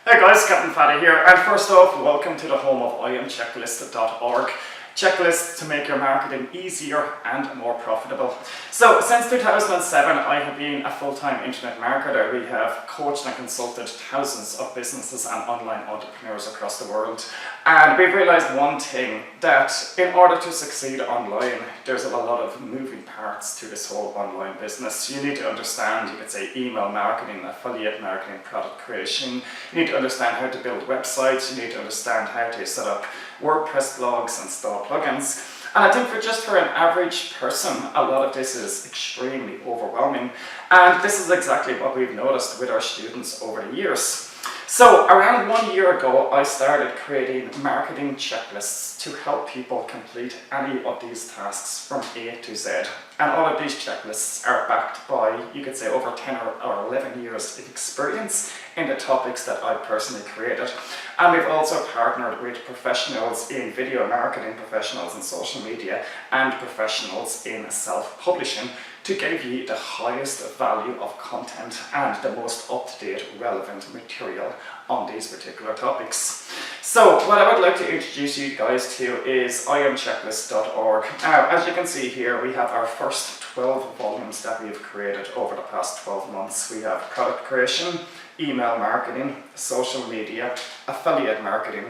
Hey guys, Captain Fatty here, and first off, welcome to the home of IamChecklist.org. Checklists to make your marketing easier and more profitable. So, since 2007, I have been a full-time internet marketer. We have coached and consulted thousands of businesses and online entrepreneurs across the world. And we've realized one thing, that in order to succeed online, there's a lot of moving parts to this whole online business. You need to understand, you could say, email marketing, affiliate marketing, product creation. You need to understand how to build websites. You need to understand how to set up WordPress blogs, install plugins. And I think for an average person, a lot of this is extremely overwhelming. And this is exactly what we've noticed with our students over the years. So around 1 year ago, I started creating marketing checklists to help people complete any of these tasks from A to Z. And all of these checklists are backed by, you could say, over 10 or 11 years of experience in the topics that I personally created. And we've also partnered with professionals in video marketing, professionals in social media, and professionals in self-publishing to give you the highest value of content and the most up-to-date relevant material on these particular topics. So what I would like to introduce you guys to is IamChecklist.org. Now, as you can see here, we have our first 12 volumes that we've created over the past 12 months. We have product creation, email marketing, social media, affiliate marketing,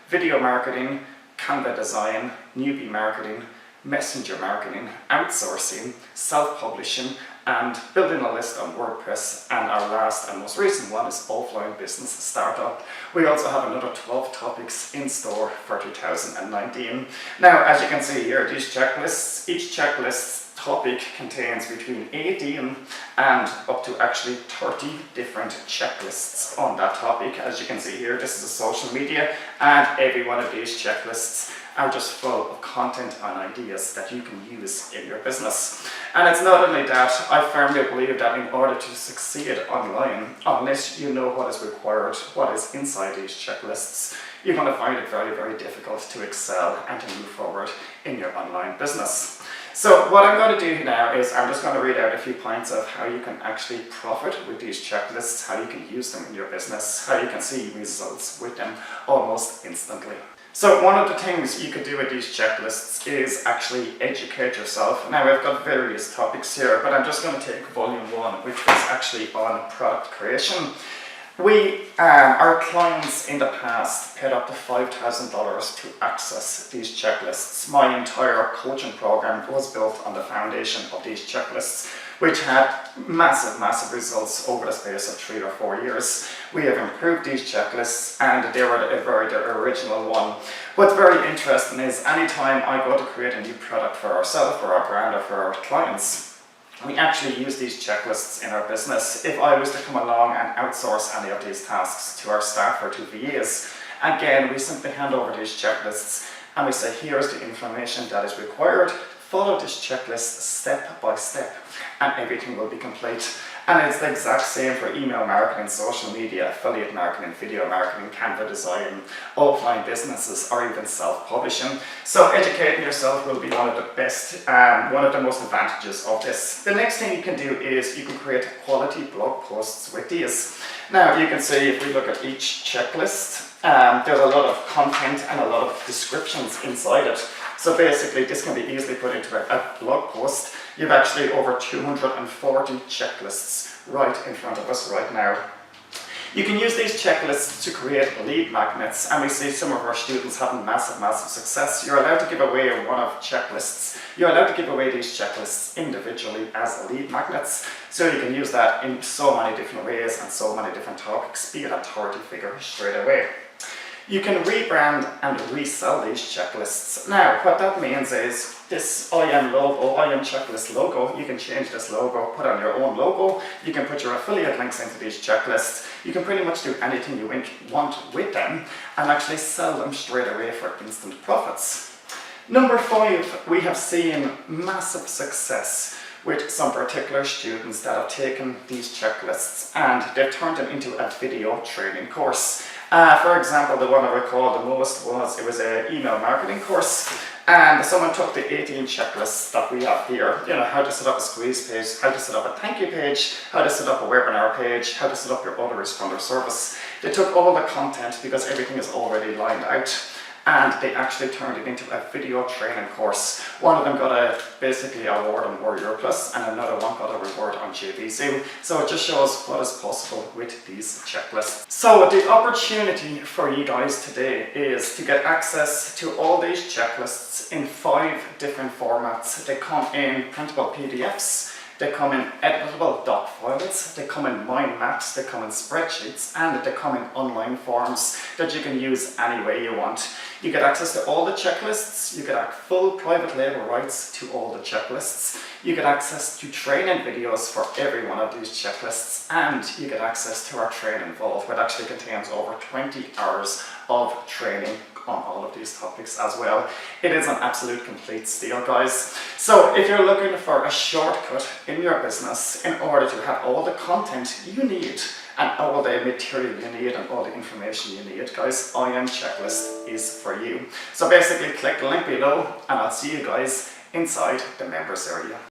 video marketing, Canva design, newbie marketing, messenger marketing, outsourcing, self-publishing, and building a list on WordPress. And our last and most recent one is offline business startup. We also have another 12 topics in store for 2019. Now, as you can see here, these checklists, each checklist topic contains between 18 and up to actually 30 different checklists on that topic. As you can see here, this is a social media, and every one of these checklists are just full of content and ideas that you can use in your business. And it's not only that, I firmly believe that in order to succeed online, unless you know what is required, what is inside these checklists, you're going to find it very, very difficult to excel and to move forward in your online business. So what I'm going to do now is I'm just going to read out a few points of how you can actually profit with these checklists, how you can use them in your business, how you can see results with them almost instantly. So one of the things you could do with these checklists is actually educate yourself. Now I've got various topics here, but I'm just going to take volume 1, which was actually on product creation. Our clients in the past paid up to $5,000 to access these checklists. My entire coaching program was built on the foundation of these checklists, which had massive results over the space of 3 or 4 years. We have improved these checklists, and they were the original one. What's very interesting is anytime I go to create a new product for ourselves, for our brand, or for our clients, we actually use these checklists in our business. If I was to come along and outsource any of these tasks to our staff or to VAs, again, we simply hand over these checklists and we say, here's the information that is required. Follow this checklist step by step and everything will be complete. And it's the exact same for email marketing, social media, affiliate marketing, video marketing, Canva design, offline businesses, or even self-publishing. So educating yourself will be one of the best, one of the most advantages of this. The next thing you can do is you can create quality blog posts with these. Now you can see if we look at each checklist, there's a lot of content and a lot of descriptions inside it. So basically this can be easily put into a blog post. You've actually over 240 checklists right in front of us right now. You can use these checklists to create lead magnets, and we see some of our students having massive success. You're allowed to give away one of checklists. You're allowed to give away these checklists individually as lead magnets, so you can use that in so many different ways and so many different topics, be it a 30 figure straight away. You can rebrand and resell these checklists. Now, what that means is this IAM logo, IAM checklist logo, you can change this logo, put on your own logo. You can put your affiliate links into these checklists. You can pretty much do anything you want with them and actually sell them straight away for instant profits. Number 5, we have seen massive success with some particular students that have taken these checklists and they've turned them into a video training course. For example, the one I recall the most was, it was an email marketing course. And someone took the 18 checklists that we have here, how to set up a squeeze page, how to set up a thank you page, how to set up a webinar page, how to set up your autoresponder service. They took all the content because everything is already lined out, and they actually turned it into a video training course. One of them got basically an award on Warrior Plus, and another one got a reward on JVC. So it just shows what is possible with these checklists. So the opportunity for you guys today is to get access to all these checklists in 5 different formats. They come in printable PDFs, they come in editable doc files, they come in mind maps, they come in spreadsheets, and they come in online forms that you can use any way you want. You get access to all the checklists, you get full private label rights to all the checklists, you get access to training videos for every one of these checklists, and you get access to our Training Vault, which actually contains over 20 hours of training on all of these topics as well. It is an absolute complete steal, guys. So if you're looking for a shortcut in your business in order to have all the content you need and all the material you need and all the information you need, guys, IM Checklist is for you. So basically click the link below and I'll see you guys inside the members area.